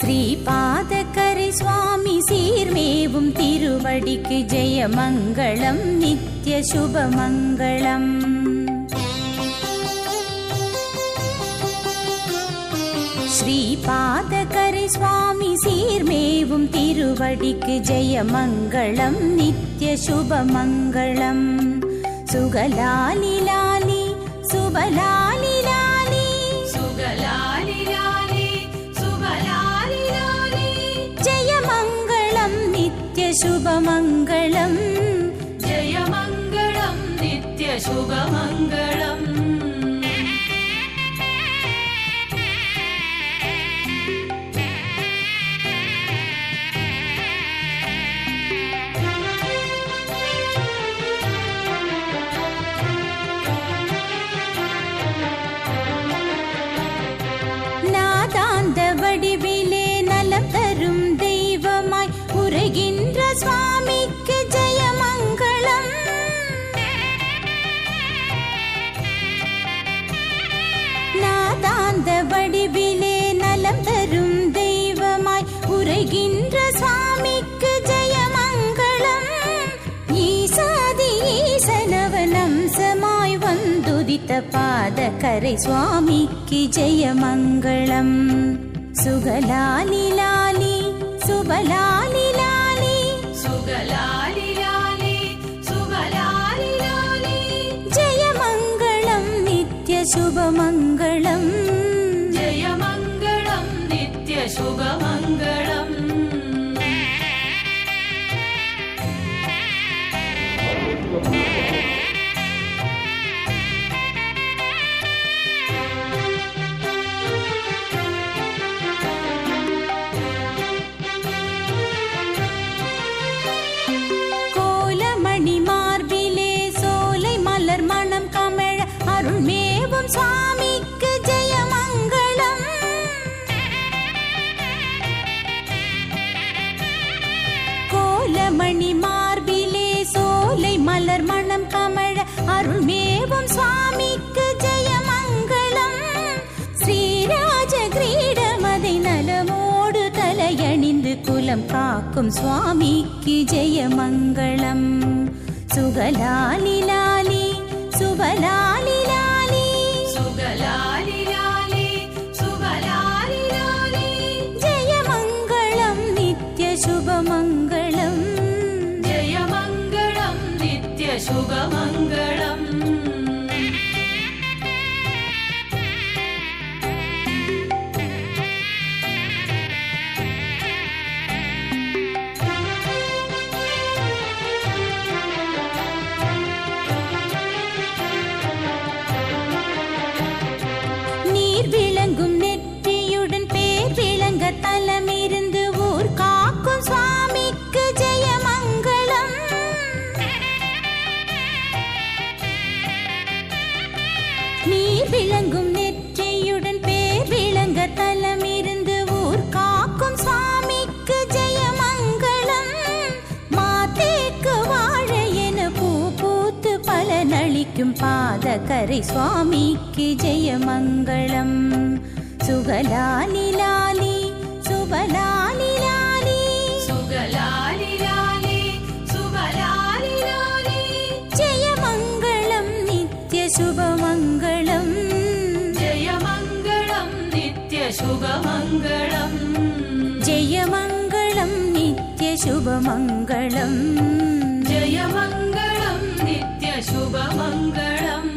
ஸ்ரீபாதகரை சுவாமி சீர்மேவும் திருவடிக்கு ஜெயமங்களம் நித்ய சுபமங்களம். ஸ்ரீபாதகரை சுவாமி சீர்மேவும் திருவடிக்கு ஜெயமங்களம் நித்ய சுபமங்களம். சுகலாலி லாலி சுபலாலி லாலி சுகலாலி லாலி சுபலாலி லாலி ஜெயமங்களம் நித்ய சுபமங்களம். ஜெயமங்களம் நித்ய சுபமங்களம். வடிவிலே நலம் தரும் தெய்வமாய் உரைகின்ற சுவாமிக்கு ஜெயமங்களம். நாதாந்த வடிவிலே நலம் தரும் தெய்வமாய் உரைகின்ற சுவாமிக்கு ஜெயமங்களம். ஈசாதி ஈசனவன் அம்சமாய் வந்துதித்த பாதகரை சுவாமிக்கு ஜெயமங்களம். சுகலாலி லாலி சுபலாலி லாலி சுகலாலி லாலி சுபலாலி லாலி ஜெயமங்களம் நித்ய சுபமங்களம். ஜெயமங்களம் நித்ய சுபமங்களம். அருள்மேவும் சுவாமிக்கு ஜெயமங்களம். கோலமணி மார்பிலே சோலை மலர் மணம் கமழ அருள்மேவும் சுவாமிக்கு ஜெயமங்களம். ஸ்ரீராஜ கிரீடமதை நலமோடு தலையணிந்து குலம் காக்கும் சுவாமிக்கு ஜெயமங்களம். சுகலாலி லாலி சுபலாலி லாலி சுகலாலி லாலி சுபலாலி லாலி ஜெயமங்களம் நித்ய சுபமங்களம். ஜெயமங்களம் நித்ய சுபமங்களம். விளங்கும் நெற்றியுடன் பேர் விளங்க தலமிருந்து ஊர் காக்கும் சுவாமிக்கு ஜெயமங்களம். நீர் விளங்கும் நெற்றியுடன் பேர் விளங்க தலமிருந்து ஊர் காக்கும் சுவாமிக்கு ஜெயமங்களம். மாதேக்கு வாழ என பூ பூத்து பலனளிக்கும் பாதகரை சுவாமிக்கு ஜெயமங்களம். சுகலாலி லாலி சுபலாலி லாலி சுகலாலி லாலி சுபலாலி லாலி ஜெயமங்களம் நித்ய சுபமங்களம். ஜெயமங்களம் நித்ய சுபமங்களம். ஜெயமங்களம் நித்ய சுபமங்களம். ஜெயமங்களம் நித்ய சுபமங்களம்.